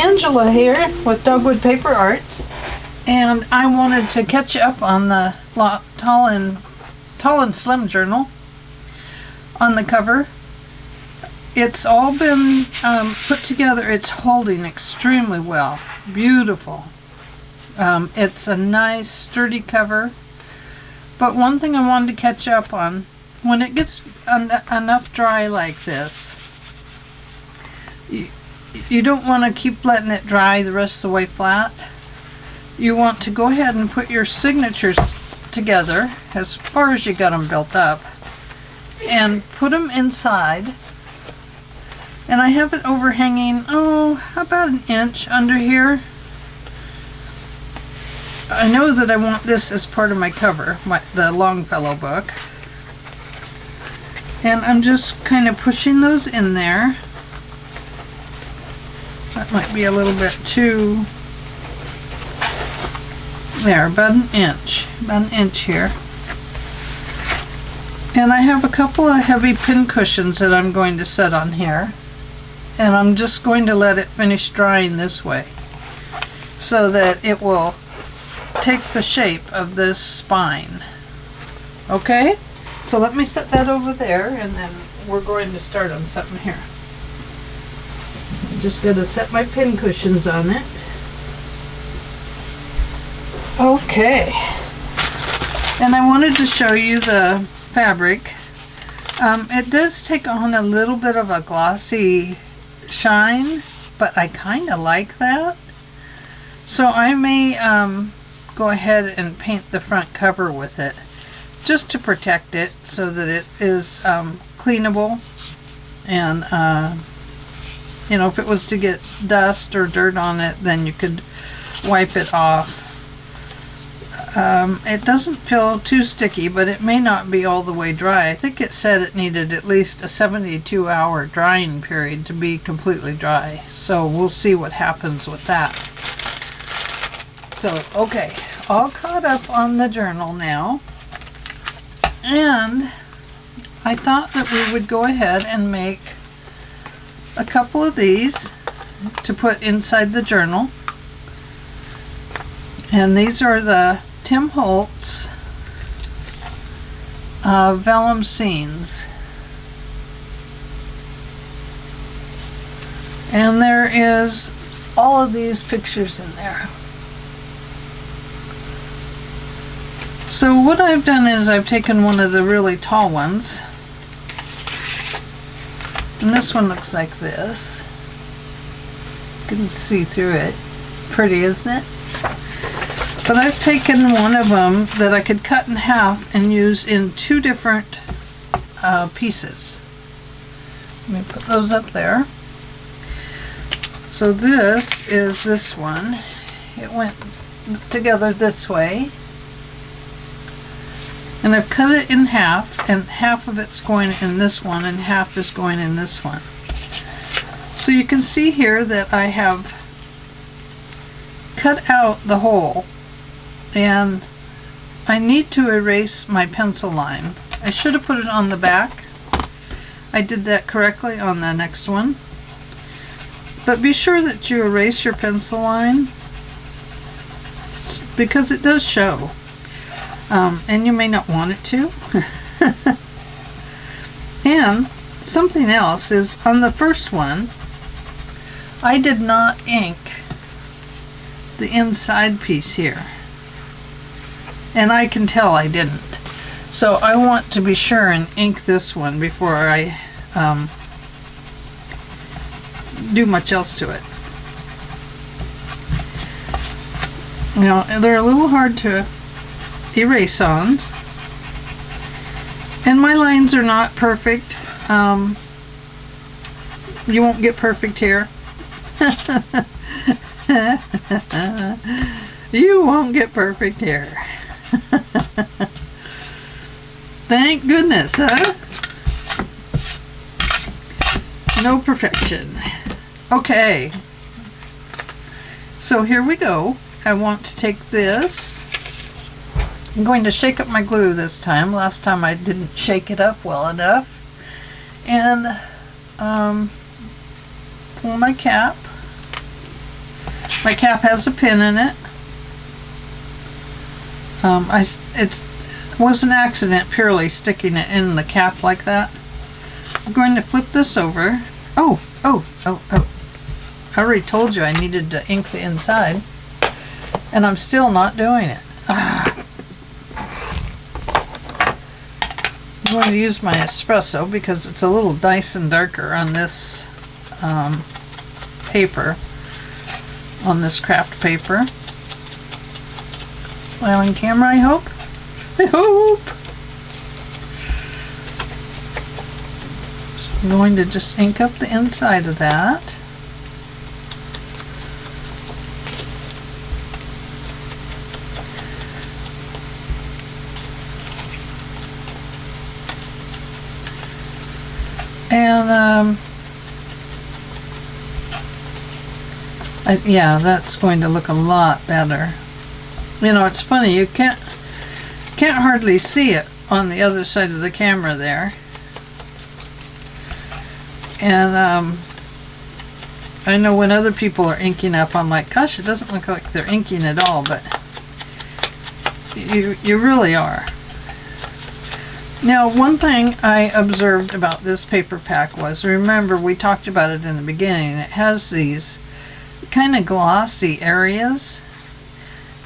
Angela here with Dogwood Paper Arts, and I wanted to catch up on the Tall and Slim journal. On the cover, it's all been put together. It's holding extremely well. Beautiful. It's a nice sturdy cover, but one thing I wanted to catch up on, when it gets enough dry like this, you don't want to keep letting it dry the rest of the way flat. You want to go ahead and put your signatures together as far as you got them built up and put them inside. And I have it overhanging, about an inch under here. I know that I want this as part of my cover, the Longfellow book. And I'm just kind of pushing those in there. That might be a little bit too... There, about an inch here. And I have a couple of heavy pin cushions that I'm going to set on here. And I'm just going to let it finish drying this way, so that it will take the shape of this spine. Okay? So let me set that over there, and then we're going to start on something here. Just got to set my pin cushions on it. Okay. And I wanted to show you the fabric. It does take on a little bit of a glossy shine, but I kind of like that. So I may go ahead and paint the front cover with it, just to protect it so that it is cleanable. And you know, if it was to get dust or dirt on it, then you could wipe it off. It doesn't feel too sticky, but it may not be all the way dry. I think it said it needed at least a 72-hour drying period to be completely dry. So we'll see what happens with that. So, okay, all caught up on the journal now. And I thought that we would go ahead and make a couple of these to put inside the journal. And these are the Tim Holtz Vellum Scenes. And there is all of these pictures in there. So what I've done is I've taken one of the really tall ones, and this one looks like this. You can see through it. Pretty, isn't it? But I've taken one of them that I could cut in half and use in two different pieces. Let me put those up there. So this is this one. It went together this way. And I've cut it in half, and half of it's going in this one and half is going in this one. So you can see here that I have cut out the hole, and I need to erase my pencil line. I should have put it on the back. I did that correctly on the next one. But be sure that you erase your pencil line, because it does show. And you may not want it to. And something else is, on the first one, I did not ink the inside piece here. And I can tell I didn't. So I want to be sure and ink this one before I do much else to it. Now, they're a little hard to erase on, and my lines are not perfect. You won't get perfect here. You won't get perfect here. Thank goodness, huh? No perfection. Okay, so here we go. I want to take this. I'm going to shake up my glue this time. Last time I didn't shake it up well enough. And pull my cap My cap has a pin in it. It was an accident purely sticking it in the cap like that. I'm going to flip this over. Oh. I already told you I needed to ink the inside, and I'm still not doing it. I'm going to use my espresso because it's a little nice and darker on this paper, on this craft paper. Well, on camera, I hope. I hope. So I'm going to just ink up the inside of that. And yeah, that's going to look a lot better. You know, it's funny, you can't hardly see it on the other side of the camera there. And I know when other people are inking up, I'm like, gosh, it doesn't look like they're inking at all, but you really are. Now, one thing I observed about this paper pack was, remember we talked about it in the beginning, it has these kind of glossy areas.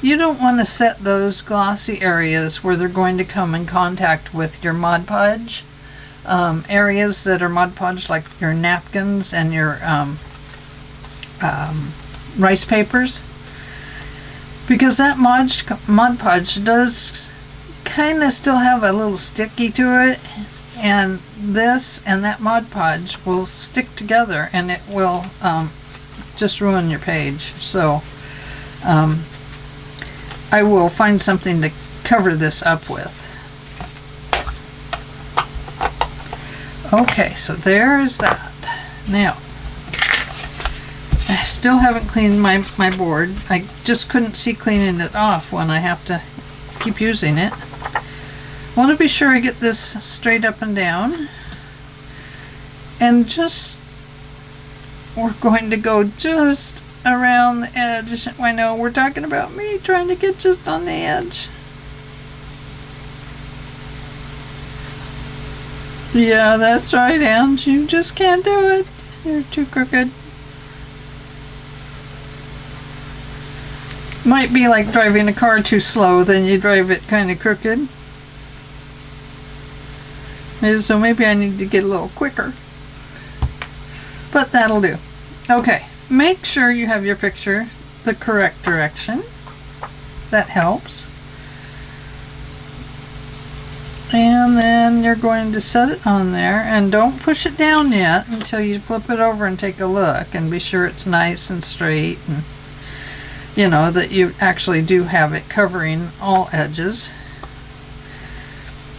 You don't want to set those glossy areas where they're going to come in contact with your Mod Podge. Areas that are Mod Podge, like your napkins and your rice papers. Because that Mod Podge does kind of still have a little sticky to it, and this and that Mod Podge will stick together and it will just ruin your page. So I will find something to cover this up with. Okay, so there is that. Now, I still haven't cleaned my board. I just couldn't see cleaning it off when I have to keep using it. I want to be sure I get this straight up and down. And we're going to go just around the edge. I know we're talking about me trying to get just on the edge. Yeah, that's right, Ange. You just can't do it. You're too crooked. Might be like driving a car too slow, then you drive it kind of crooked. So maybe I need to get a little quicker. But that'll do. Okay, make sure you have your picture the correct direction. That helps. And then you're going to set it on there, and don't push it down yet until you flip it over and take a look and be sure it's nice and straight, and you know that you actually do have it covering all edges.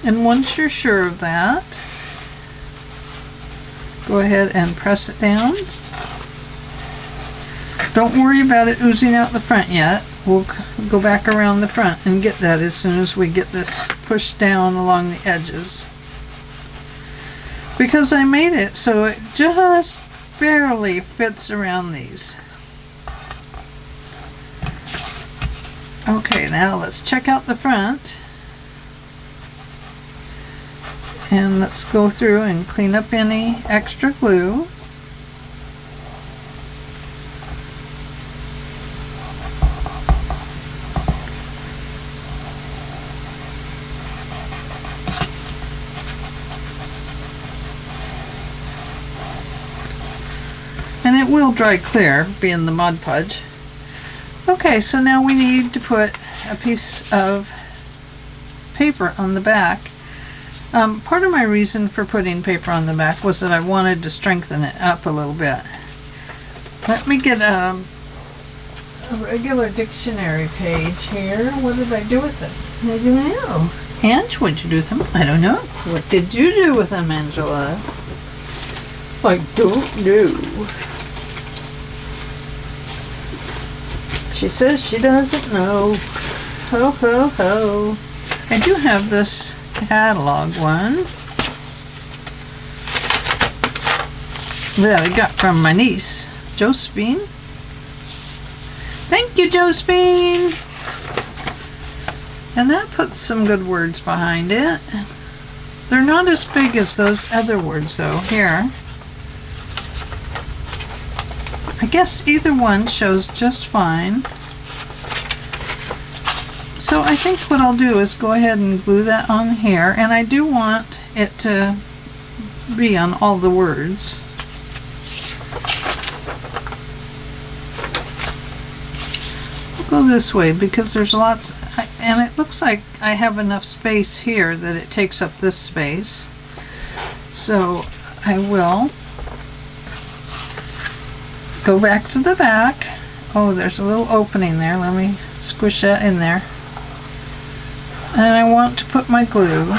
And once you're sure of that, go ahead and press it down. Don't worry about it oozing out the front yet. We'll go back around the front and get that as soon as we get this pushed down along the edges. Because I made it so it just barely fits around these. Okay, now let's check out the front. And let's go through and clean up any extra glue. And it will dry clear, being the Mod Podge. Okay, so now we need to put a piece of paper on the back. Part of my reason for putting paper on the back was that I wanted to strengthen it up a little bit. Let me get a regular dictionary page here. What did I do with it? I don't know. Ange, what'd you do with them? I don't know. What did you do with them, Angela? I don't know. She says she doesn't know. Ho, ho, ho. I do have this catalog one that I got from my niece, Josephine. Thank you, Josephine. And that puts some good words behind it. They're not as big as those other words though. Here. I guess either one shows just fine. So I think what I'll do is go ahead and glue that on here, and I do want it to be on all the words. I'll go this way because there's lots, and it looks like I have enough space here that it takes up this space. So I will go back to the back. Oh, there's a little opening there. Let me squish that in there. And I want to put my glue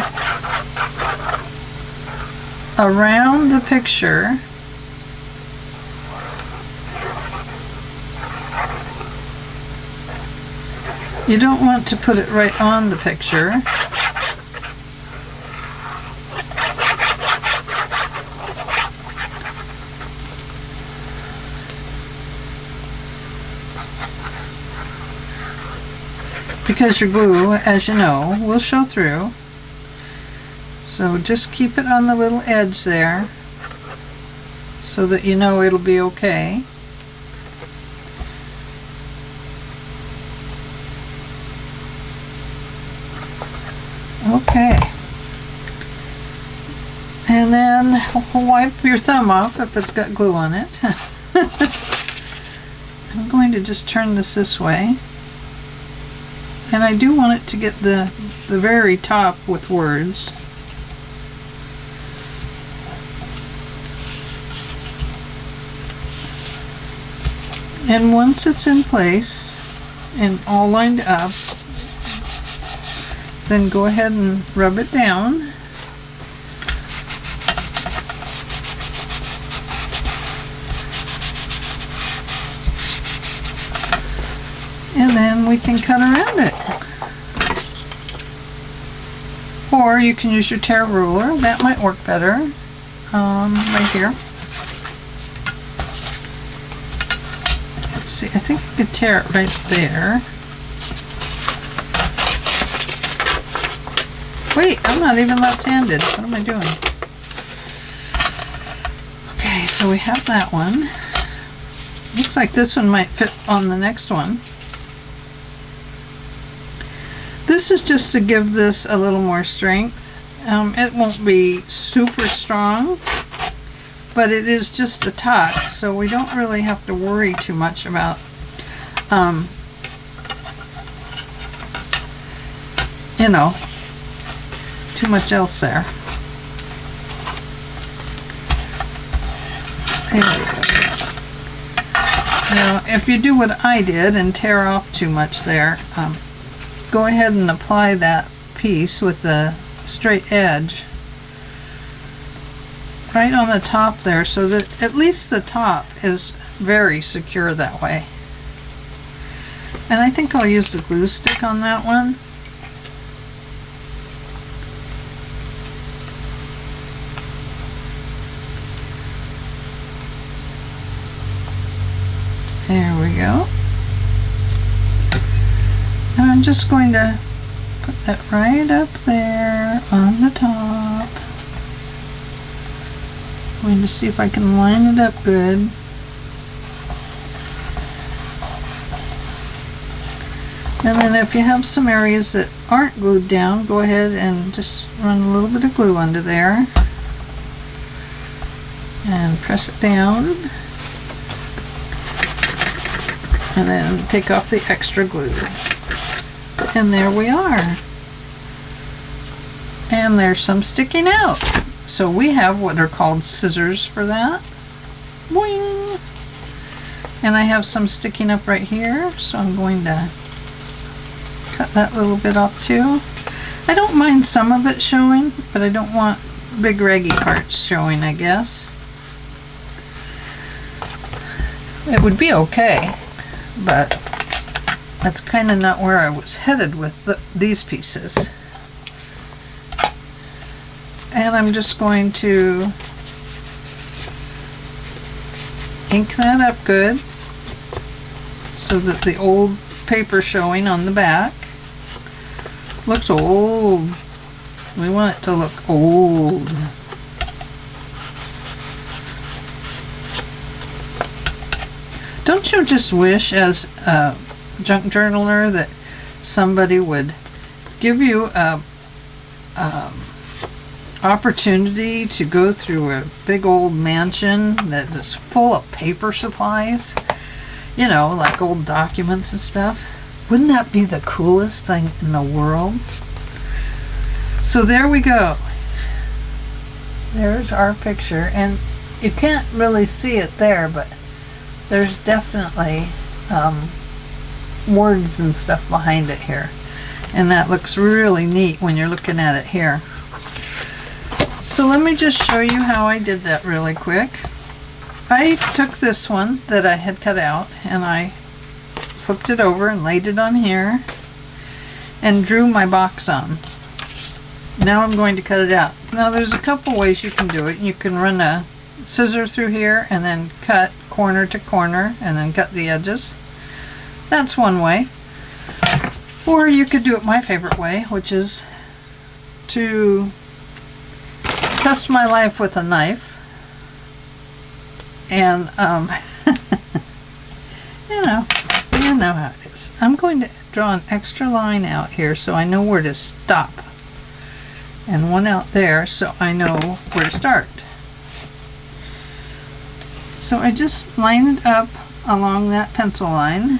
around the picture. You don't want to put it right on the picture. Because your glue, as you know, will show through. So just keep it on the little edge there so that you know it'll be okay. Okay. And then wipe your thumb off if it's got glue on it. I'm going to just turn this way. And I do want it to get the very top with words. And once it's in place and all lined up, then go ahead and rub it down. And then we can cut around it. Or you can use your tear ruler. That might work better. Right here. Let's see, I think you could tear it right there. Wait, I'm not even left-handed. What am I doing? Okay, so we have that one. Looks like this one might fit on the next one. This is just to give this a little more strength. It won't be super strong, but it is just a tuck, so we don't really have to worry too much about you know, too much else there. There we go. Now, if you do what I did and tear off too much there, go ahead and apply that piece with the straight edge right on the top there, so that at least the top is very secure that way. And I think I'll use the glue stick on that one. There we go. And I'm just going to put that right up there on the top. I'm going to see if I can line it up good. And then if you have some areas that aren't glued down, go ahead and just run a little bit of glue under there. And press it down. And then take off the extra glue. And there we are. And there's some sticking out. So we have what are called scissors for that. Boing! And I have some sticking up right here, so I'm going to cut that little bit off too. I don't mind some of it showing, but I don't want big raggy parts showing, I guess. It would be okay, but that's kind of not where I was headed with these pieces. And I'm just going to ink that up good. It's so that the old paper showing on the back looks old. We want it to look old. Don't you just wish, as a junk journaler, that somebody would give you a opportunity to go through a big old mansion that is full of paper supplies, you know, like old documents and stuff? Wouldn't that be the coolest thing in the world? So there we go. There's our picture, and you can't really see it there, but there's definitely words and stuff behind it here, and that looks really neat when you're looking at it here. So let me just show you how I did that really quick. I took this one that I had cut out and I flipped it over and laid it on here and drew my box on. Now I'm going to cut it out. Now there's a couple ways you can do it. You can run a scissor through here and then cut corner to corner and then cut the edges. That's one way. Or you could do it my favorite way, which is to test my life with a knife. And you know how it is. I'm going to draw an extra line out here so I know where to stop, and one out there so I know where to start. So I just line it up along that pencil line.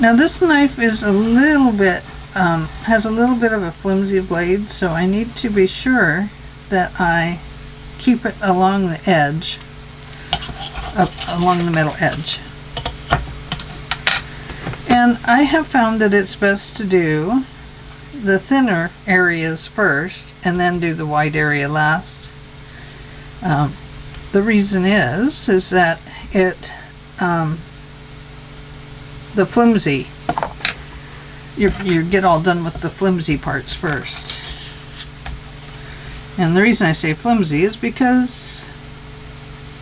Now this knife is a little bit has a little bit of a flimsy blade, so I need to be sure that I keep it along the edge, up along the middle edge. And I have found that it's best to do the thinner areas first and then do the wide area last. The reason is that it the flimsy, you get all done with the flimsy parts first. And the reason I say flimsy is because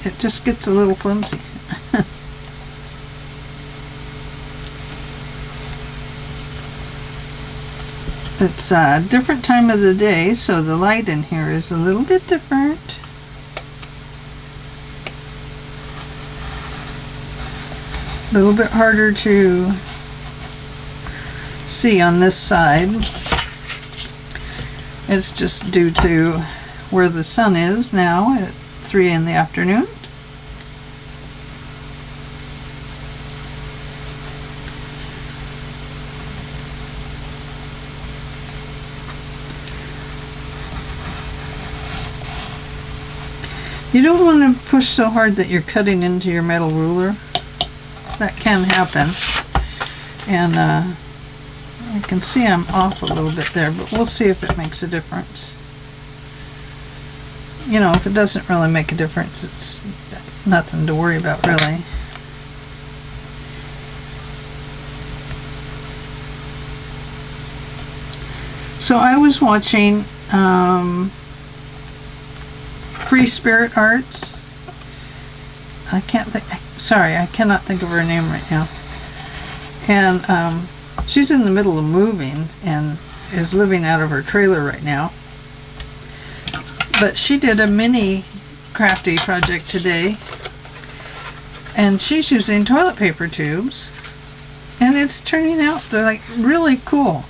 it just gets a little flimsy. It's a different time of the day, so the light in here is a little bit different. A little bit harder to see on this side. It's just due to where the sun is now at 3 in the afternoon. You don't want to push so hard that you're cutting into your metal ruler. That can happen. And I can see I'm off a little bit there, but we'll see if it makes a difference. You know, if it doesn't really make a difference, it's nothing to worry about, really. So I was watching Free Spirit Arts. I cannot think of her name right now. And she's in the middle of moving and is living out of her trailer right now. But she did a mini crafty project today, and she's using toilet paper tubes, and it's turning out, they're like really cool.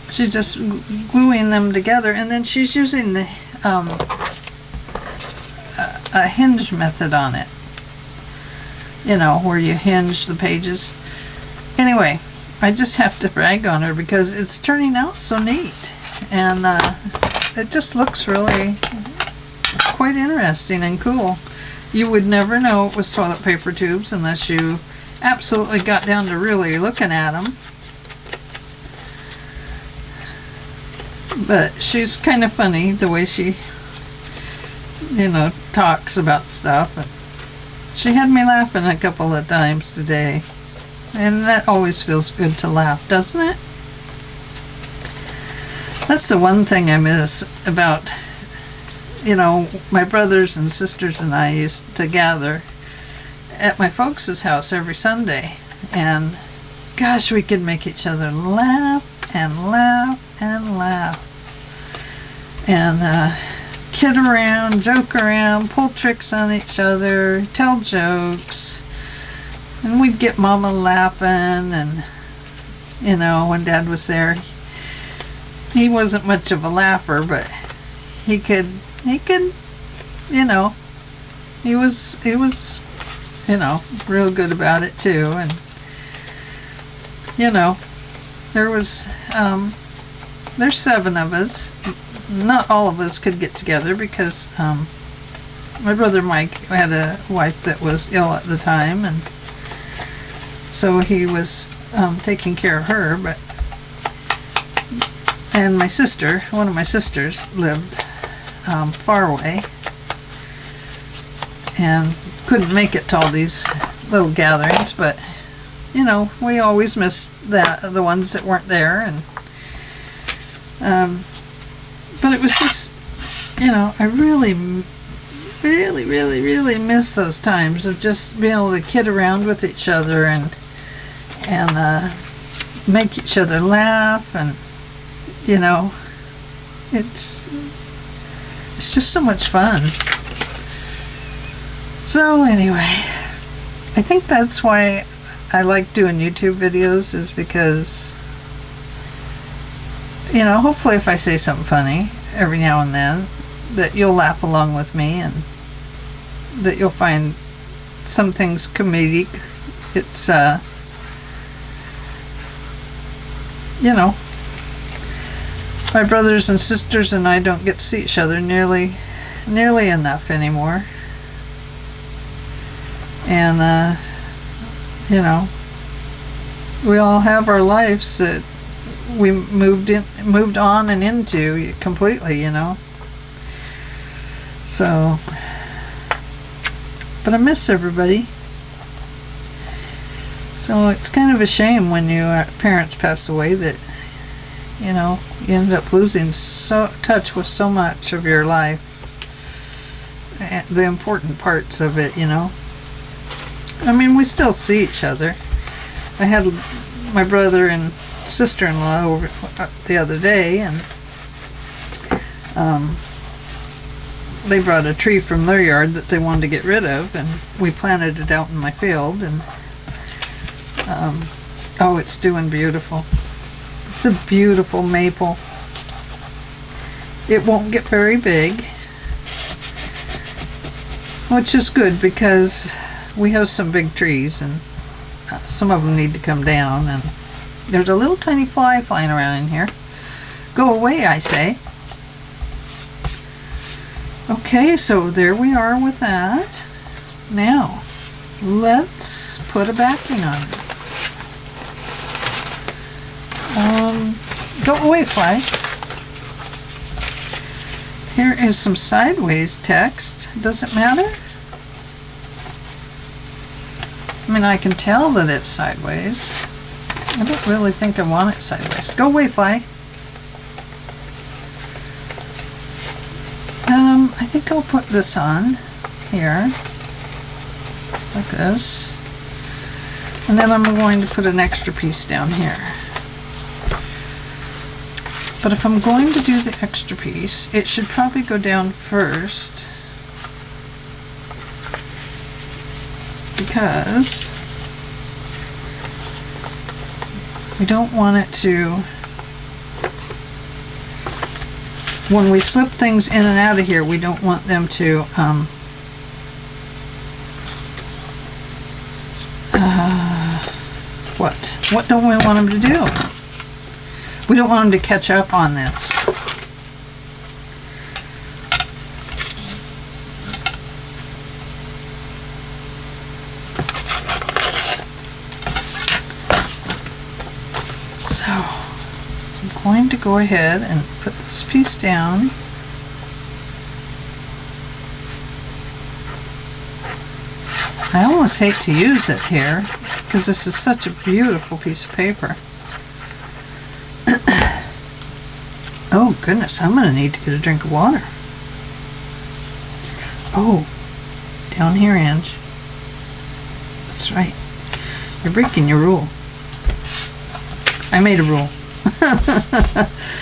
She's just gluing them together, and then she's using the a hinge method on it. You know, where you hinge the pages. Anyway, I just have to brag on her because it's turning out so neat, and it just looks really quite interesting and cool. You would never know it was toilet paper tubes unless you absolutely got down to really looking at them. But she's kind of funny the way she, you know, talks about stuff. And she had me laughing a couple of times today. And that always feels good to laugh, doesn't it? That's the one thing I miss about, you know, my brothers and sisters and I used to gather at my folks' house every Sunday, and gosh, we could make each other laugh and laugh and laugh, and kid around, joke around, pull tricks on each other, tell jokes, and we'd get Mama laughing. And you know, when Dad was there, he wasn't much of a laugher, but he could, you know, he was, you know, real good about it too. And you know, there's 7 of us. Not all of us could get together because my brother Mike had a wife that was ill at the time, and so he was taking care of her. But and my sister, one of my sisters, lived far away and couldn't make it to all these little gatherings. But you know, we always missed the ones that weren't there. And but it was just, you know, I really miss those times of just being able to kid around with each other and make each other laugh. And you know, it's just so much fun. So anyway, I think that's why I like doing YouTube videos, is because, you know, hopefully if I say something funny every now and then, that you'll laugh along with me, and that you'll find some things comedic. It's, you know, my brothers and sisters and I don't get to see each other nearly enough anymore. And, you know, we all have our lives that we moved on and into completely, you know. So, but I miss everybody. So it's kind of a shame when your parents pass away that, you know, you end up losing touch with so much of your life, the important parts of it, you know. I mean, we still see each other. I had my brother and sister-in-law over the other day, and they brought a tree from their yard that they wanted to get rid of, and we planted it out in my field. And oh, it's doing beautiful. It's a beautiful maple. It won't get very big, which is good because we have some big trees, and some of them need to come down. And there's a little tiny fly flying around in here. Go away, I say. Okay, so there we are with that. Now, let's put a backing on it. Go away, fly. Here is some sideways text. Does it matter? I mean, I can tell that it's sideways. I don't really think I want it sideways. Go away, fly. I think I'll put this on here, like this. And then I'm going to put an extra piece down here. But if I'm going to do the extra piece, it should probably go down first, because we don't want it to, when we slip things in and out of here, we don't want them to what don't we want them to do? We don't want them to catch up on this. So I'm going to go ahead and put this piece down. I almost hate to use it here because this is such a beautiful piece of paper. Oh goodness, I'm going to need to get a drink of water. Oh, down here, Ange. That's right. You're breaking your rule. I made a rule.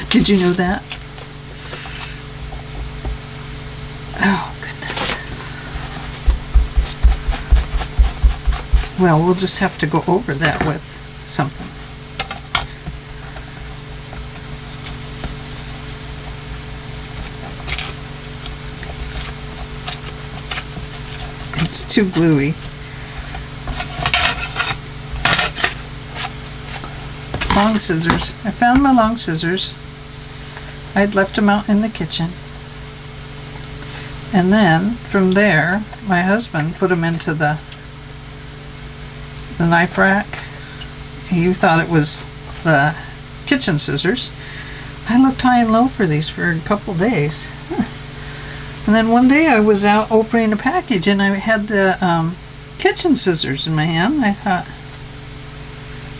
Did you know that? Oh, goodness. Well, we'll just have to go over that with something. It's too gluey. Long scissors. I found my long scissors. I'd left them out in the kitchen. And then from there, my husband put them into the knife rack. He thought it was the kitchen scissors. I looked high and low for these for a couple days. And then one day I was out opening a package and I had the kitchen scissors in my hand. I thought,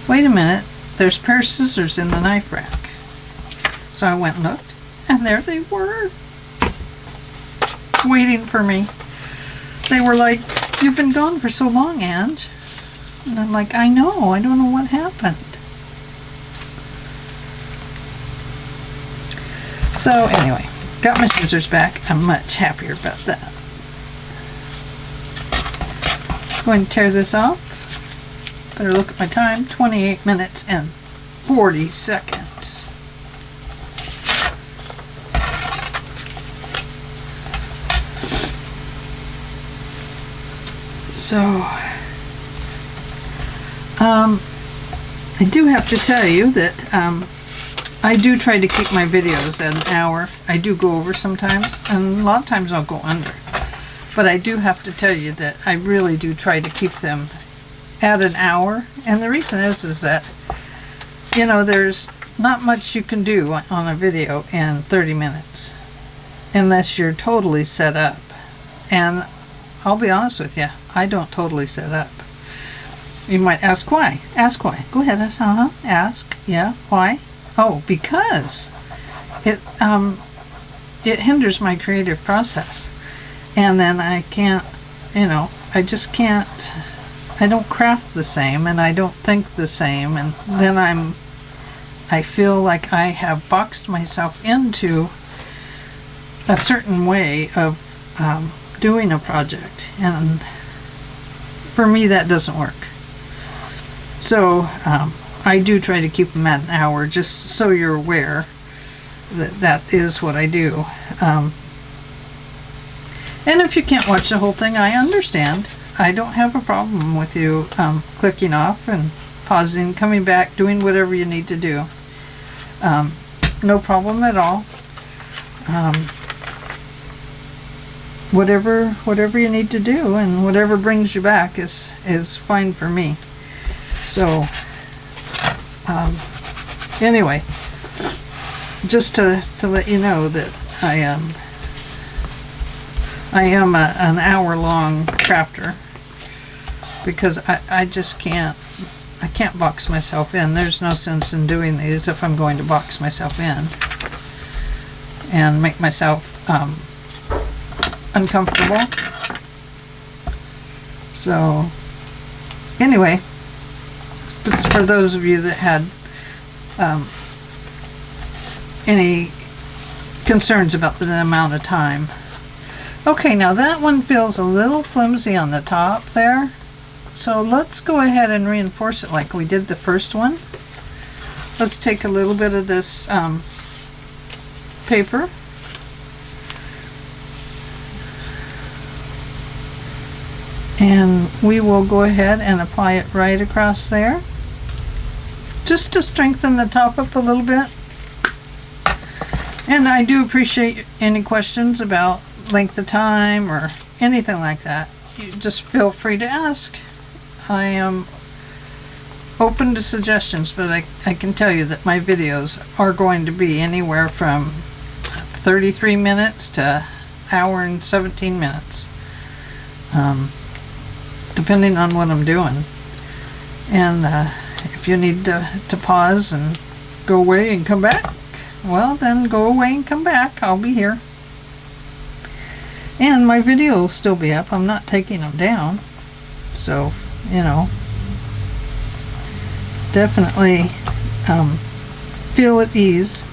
wait a minute, there's a pair of scissors in the knife rack. So I went and looked, and there they were, waiting for me. They were like, you've been gone for so long, Ange. And I'm like, I know, I don't know what happened. So anyway, got my scissors back. I'm much happier about that. Going to tear this off. Better look at my time. 28 minutes and 40 seconds. So, I do have to tell you that I do try to keep my videos at an hour. I do go over sometimes, and a lot of times I'll go under. But I do have to tell you that I really do try to keep them at an hour. And the reason is that, you know, there's not much you can do on a video in 30 minutes unless you're totally set up. And I'll be honest with you, I don't totally set up. You might ask why. Ask why. Go ahead. Ask. Yeah. Why? Oh, because it hinders my creative process. And then I can't, you know, I just can't, I don't craft the same and I don't think the same. And then I feel like I have boxed myself into a certain way of doing a project. And for me, that doesn't work. So I do try to keep them at an hour, just so you're aware that that is what I do. And if you can't watch the whole thing, I understand. I don't have a problem with you clicking off and pausing, coming back, doing whatever you need to do. No problem at all. Whatever you need to do and whatever brings you back is fine for me. So anyway, just to let you know that I am an hour-long crafter because I just can't box myself in. There's no sense in doing these if I'm going to box myself in and make myself uncomfortable. So anyway, it's for those of you that had any concerns about the amount of time. Okay, now that one feels a little flimsy on the top there. So let's go ahead and reinforce it like we did the first one. Let's take a little bit of this paper. And we will go ahead and apply it right across there, just to strengthen the top up a little bit. And I do appreciate any questions about length of time or anything like that. You just feel free to ask. I am open to suggestions, but I can tell you that my videos are going to be anywhere from 33 minutes to an hour and 17 minutes. Depending on what I'm doing. And if you need to pause and go away and come back, well, then go away and come back. I'll be here. And my video will still be up. I'm not taking them down. So you know, definitely feel at ease.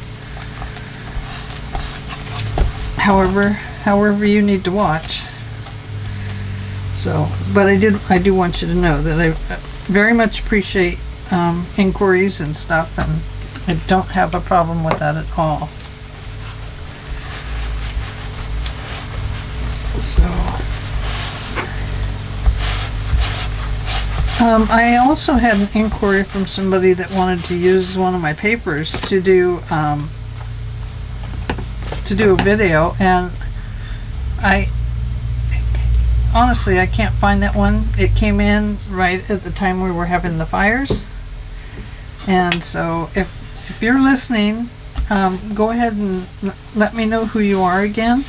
However you need to watch. So, but I do want you to know that I very much appreciate inquiries and stuff, and I don't have a problem with that at all. So, I also had an inquiry from somebody that wanted to use one of my papers to do a video, and honestly, I can't find that one. It came in right at the time we were having the fires, and so if you're listening, go ahead and let me know who you are again.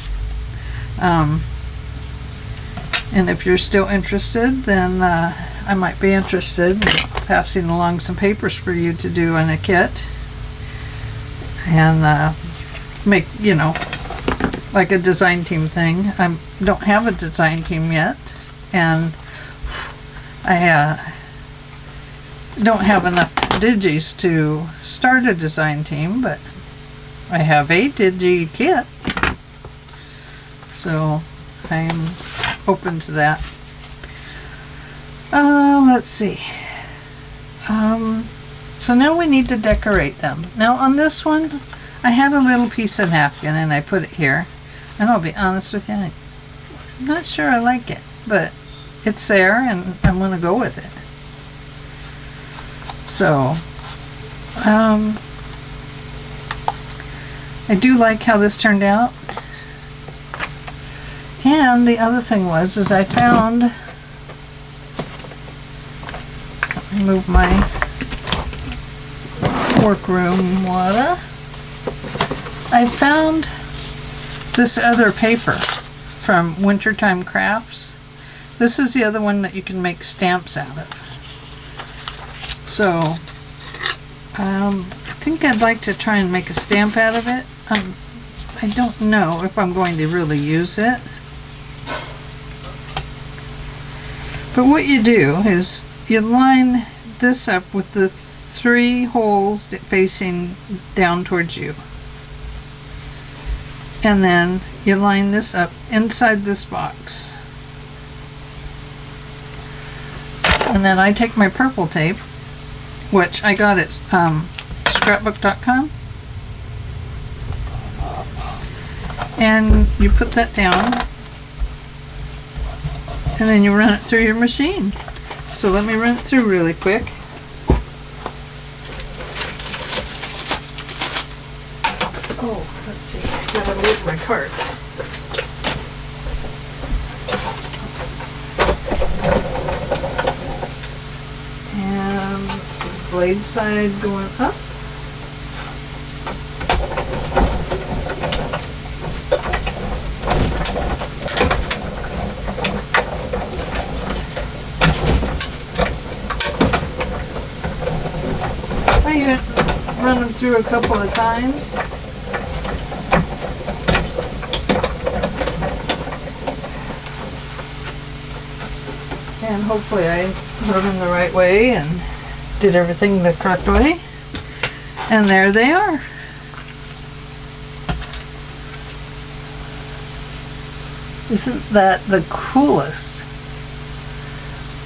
And if you're still interested, then I might be interested in passing along some papers for you to do in a kit, and make, you know, like a design team thing. I don't have a design team yet, and I don't have enough digis to start a design team, but I have a digi kit, so I'm open to that. Let's see. So now we need to decorate them. Now on this one, I had a little piece of napkin and I put it here. And I'll be honest with you, I'm not sure I like it, but it's there and I'm going to go with it. So, I do like how this turned out. And the other thing is I found, let me move my workroom water. I found this other paper from Wintertime Crafts. This is the other one that you can make stamps out of. So, I think I'd like to try and make a stamp out of it. I don't know if I'm going to really use it. But what you do is you line this up with the 3 holes facing down towards you. And then you line this up inside this box. And then I take my purple tape, which I got at scrapbook.com, and you put that down, and then you run it through your machine. So let me run it through really quick. Oh, let's see, I gotta move my cart. And let's see, blade side going up. I run them through a couple of times. And hopefully I wrote them the right way and did everything the correct way. And there they are. Isn't that the coolest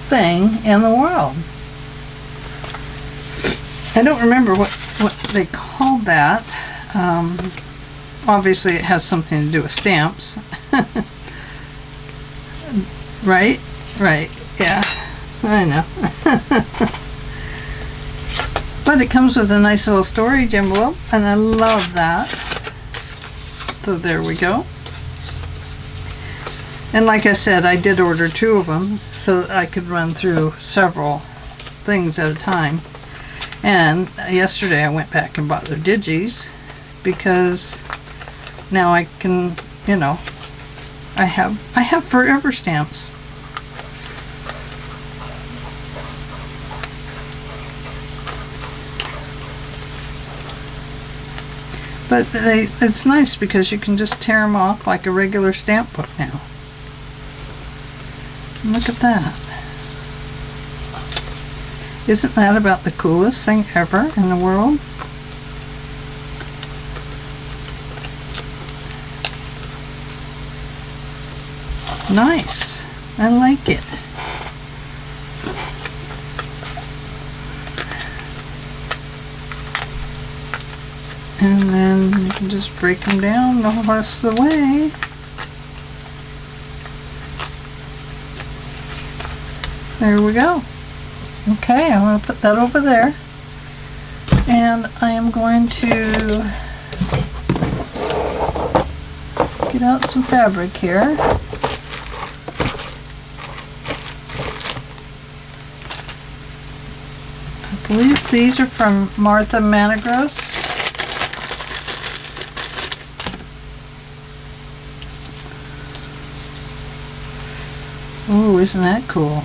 thing in the world? I don't remember what they called that. Obviously it has something to do with stamps. Right? Right. Yeah, I know. But it comes with a nice little storage envelope, and I love that. So there we go. And like I said, I did order 2 of them so that I could run through several things at a time. And yesterday I went back and bought their digis because now I can, you know, I have forever stamps. But it's nice because you can just tear them off like a regular stamp book now. Look at that. Isn't that about the coolest thing ever in the world? Nice. I like it. And then you can just break them down the rest of the way. There we go. Okay, I'm going to put that over there. And I am going to get out some fabric here. I believe these are from Martha Manigros. Ooh, isn't that cool?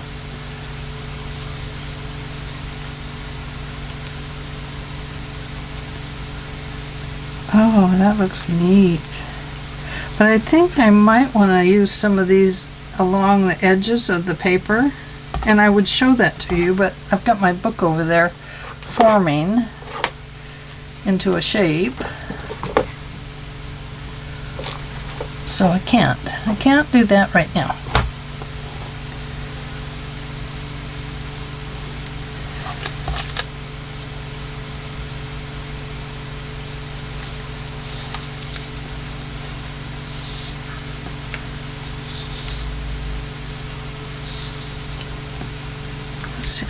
Oh, that looks neat. But I think I might want to use some of these along the edges of the paper. And I would show that to you, but I've got my book over there forming into a shape. So I can't do that right now.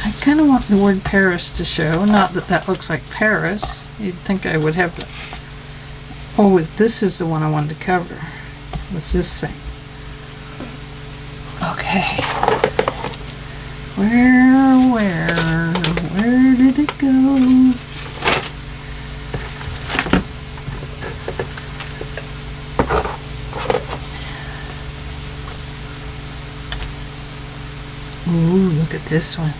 I kind of want the word Paris to show. Not that that looks like Paris. You'd think I would have the... Oh, this is the one I wanted to cover. What's this thing? Okay. Where did it go? Ooh, look at this one.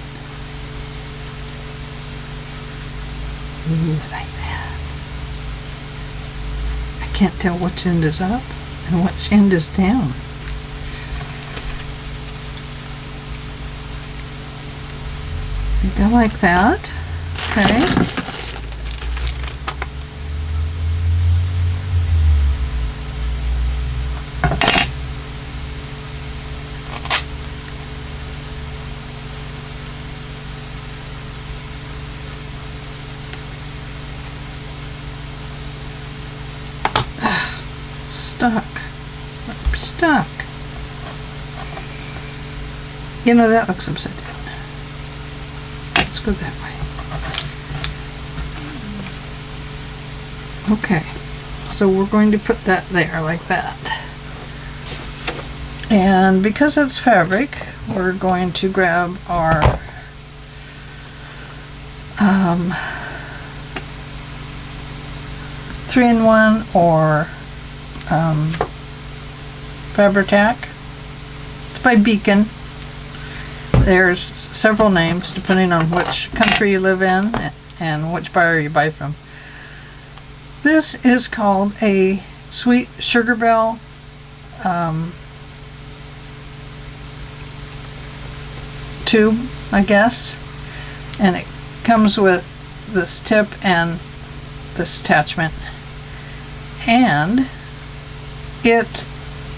Ooh, like that. I can't tell which end is up and which end is down. I think I like that. Okay. Stuck. You know, that looks upside down. Let's go that way. Okay, so we're going to put that there like that. And because it's fabric, we're going to grab our 3-in-1 or Fabri-Tac. It's by Beacon. There's several names depending on which country you live in and which buyer you buy from. This is called a Sweet Sugar Bell tube, I guess, and it comes with this tip and this attachment, and it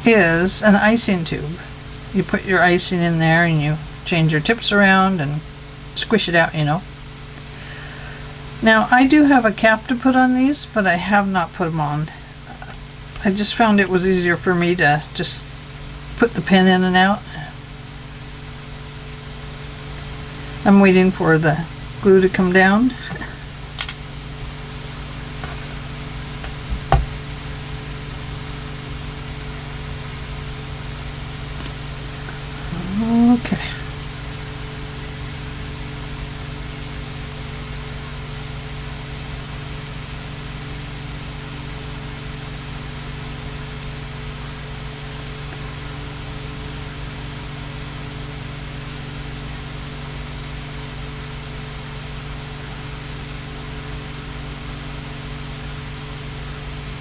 is an icing tube. You put your icing in there and you change your tips around and squish it out, you know. Now I do have a cap to put on these, but I have not put them on. I just found it was easier for me to just put the pin in and out. I'm waiting for the glue to come down. Okay.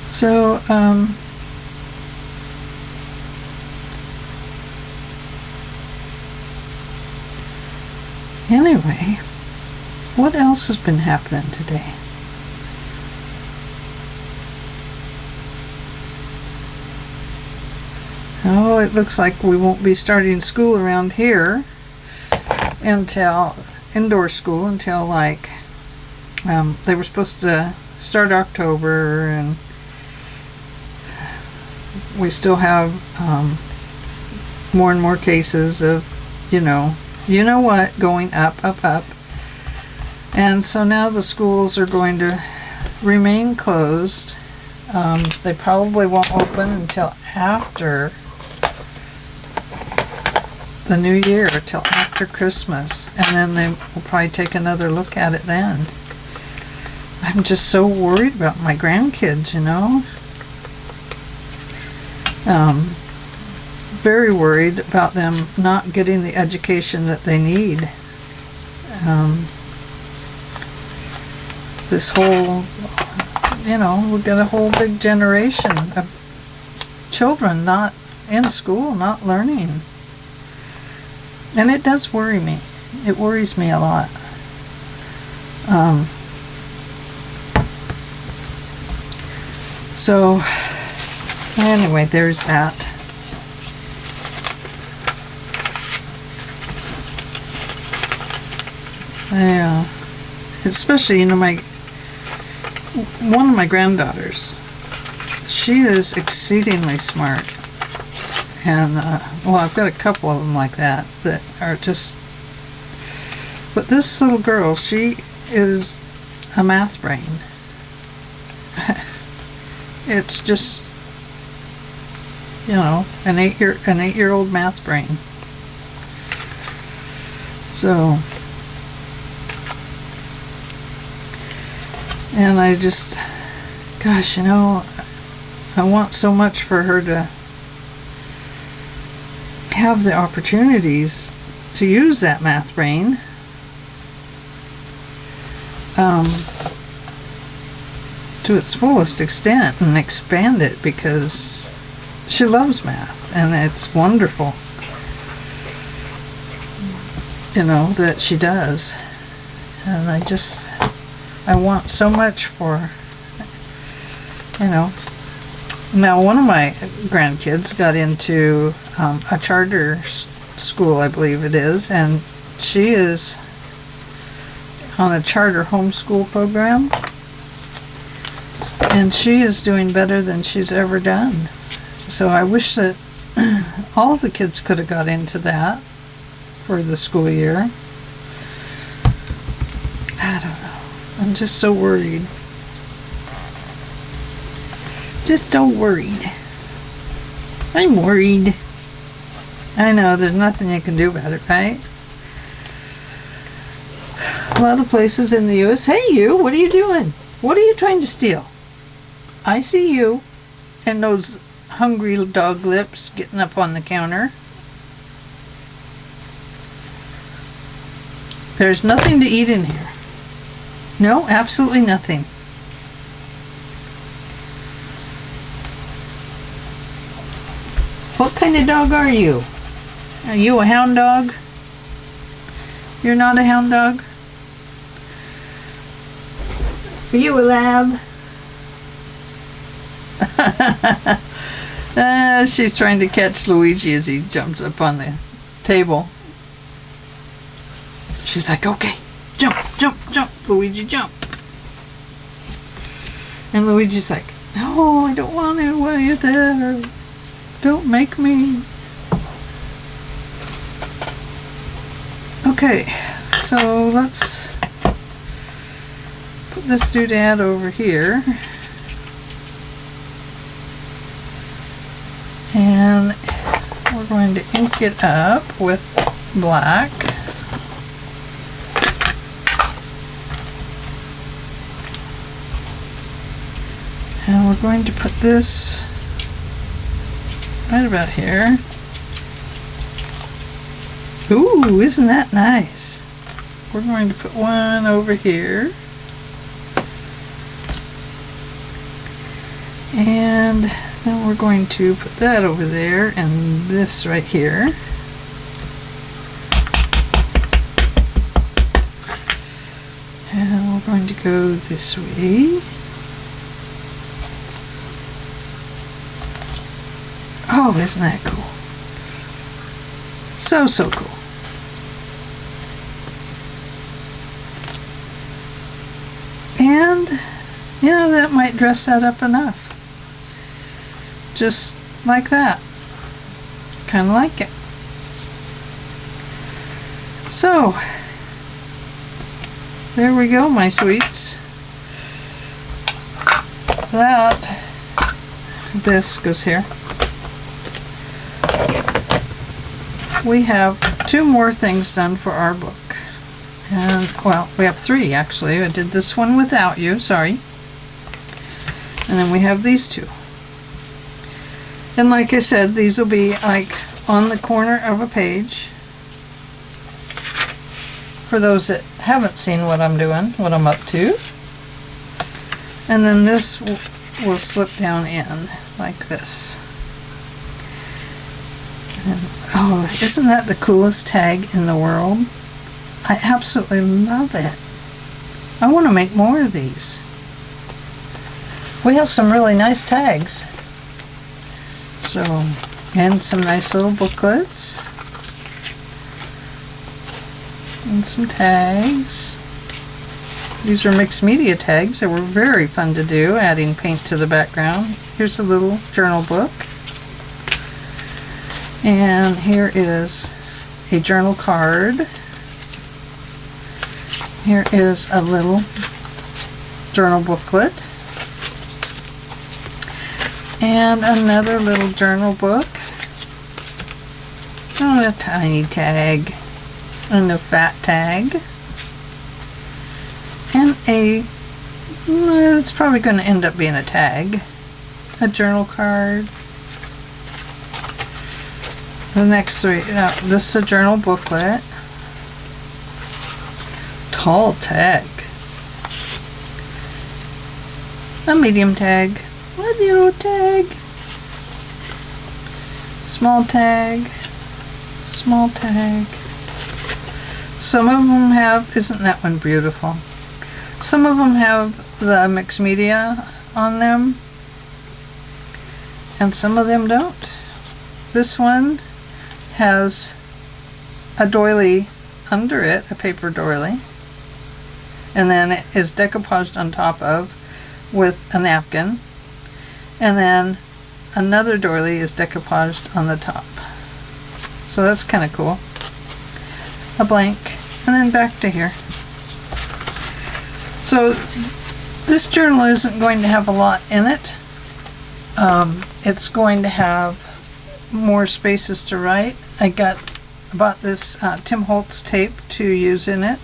So, anyway, What else has been happening today? Oh, it looks like we won't be starting school around here until indoor school until like they were supposed to start October, and we still have more and more cases of you know what, going up. And so now the schools are going to remain closed. They probably won't open until after the new year, till after Christmas, and then they will probably take another look at it then. I'm just so worried about my grandkids, very worried about them not getting the education that they need. This whole, we've got a whole big generation of children not in school, not learning. And it does worry me. It worries me a lot. So, anyway, there's that. Yeah. Especially, one of my granddaughters, she is exceedingly smart. And, I've got a couple of them like that are just... But this little girl, she is a math brain. It's just, an 8-year-old math brain. So... And I just, gosh, I want so much for her to have the opportunities to use that math brain. To its fullest extent and expand it, because she loves math and it's wonderful, that she does. And I want so much for, Now, one of my grandkids got into a charter school, I believe it is, and she is on a charter homeschool program, and she is doing better than she's ever done. So I wish that all the kids could have got into that for the school year. I don't know. I'm just so worried. Just so worried. I'm worried. I know, there's nothing you can do about it, right? A lot of places in the U.S. Hey, you, what are you doing? What are you trying to steal? I see you and those hungry dog lips getting up on the counter. There's nothing to eat in here. No, absolutely nothing. What kind of dog are you? Are you a hound dog? You're not a hound dog? Are you a lab? She's trying to catch Luigi as he jumps up on the table. She's like, okay, jump, jump, jump, Luigi, jump. And Luigi's like, no, I don't want to. Why are you there? Don't make me. Okay, so let's put this doodad over here. And we're going to ink it up with black. And we're going to put this right about here. Ooh, isn't that nice? We're going to put one over here. And then we're going to put that over there and this right here. going to go this way. Oh, isn't that cool? So, so cool. And, you know, that might dress that up enough. Just like that. Kind of like it. So, there we go, my sweets. This goes here. We have 2 more things done for our book. And, well, we have 3 actually. I did this one without you, sorry. And then we have these 2. And like I said, these will be like on the corner of a page. For those that haven't seen what I'm doing, what I'm up to. And then this will slip down in like this. And, oh, isn't that the coolest tag in the world? I absolutely love it. I want to make more of these. We have some really nice tags. So, and some nice little booklets. And some tags. These are mixed media tags. They were very fun to do, adding paint to the background. Here's a little journal book. And here is a journal card. Here is a little journal booklet. And another little journal book. Oh, a tiny tag. And a fat tag. And it's probably going to end up being a tag. A journal card. The next 3, this is a journal booklet. Tall tag. A medium tag. A little tag. Small tag. Small tag. Some of them have, isn't that one beautiful? Some of them have the mixed media on them. And some of them don't. This one has a doily under it, a paper doily. And then it is decoupaged on top of with a napkin. And then another doily is decoupaged on the top. So that's kind of cool. A blank, and then back to here. So this journal isn't going to have a lot in it. It's going to have more spaces to write. I bought this Tim Holtz tape to use in it.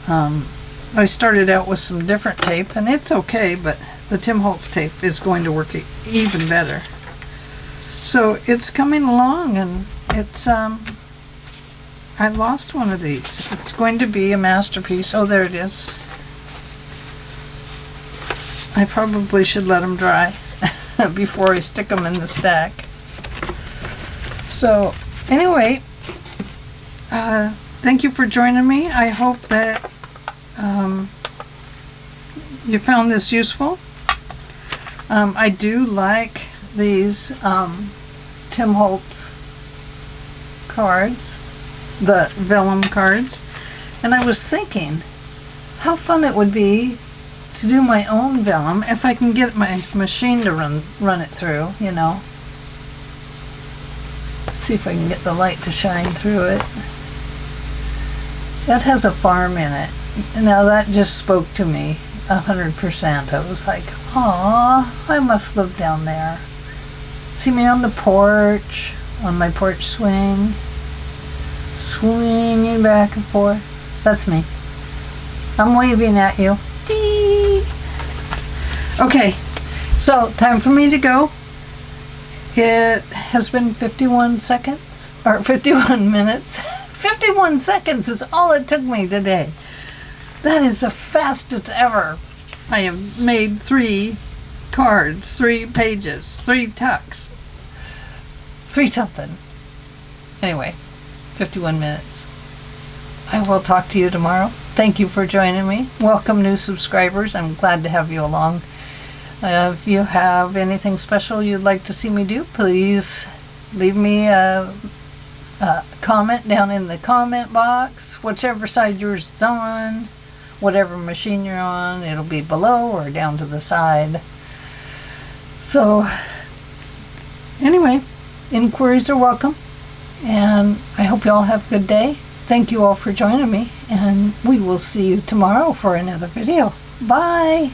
I started out with some different tape, and it's okay, but the Tim Holtz tape is going to work even better. So it's coming along, and it's I lost one of these. It's going to be a masterpiece. Oh, there it is. I probably should let them dry before I stick them in the stack. So anyway, thank you for joining me. I hope that you found this useful. I do like these Tim Holtz cards, the vellum cards, and I was thinking how fun it would be to do my own vellum if I can get my machine to run it through, you know. Let's see if I can get the light to shine through it. That has a farm in it. Now that just spoke to me 100%. I was like, aw, I must live down there. See me on the porch, on my porch swing, swinging back and forth. That's me. I'm waving at you. Dee. Okay, so time for me to go. It has been 51 seconds, or 51 minutes. 51 seconds is all it took me today. That is the fastest ever. I have made 3 cards, 3 pages, 3 tucks, 3 something. Anyway, 51 minutes. I will talk to you tomorrow. Thank you for joining me. Welcome new subscribers. I'm glad to have you along. If you have anything special you'd like to see me do, please leave me a comment down in the comment box. Whichever side yours is on, whatever machine you're on, it'll be below or down to the side. So anyway, inquiries are welcome, and I hope you all have a good day. Thank you all for joining me, and we will see you tomorrow for another video. Bye!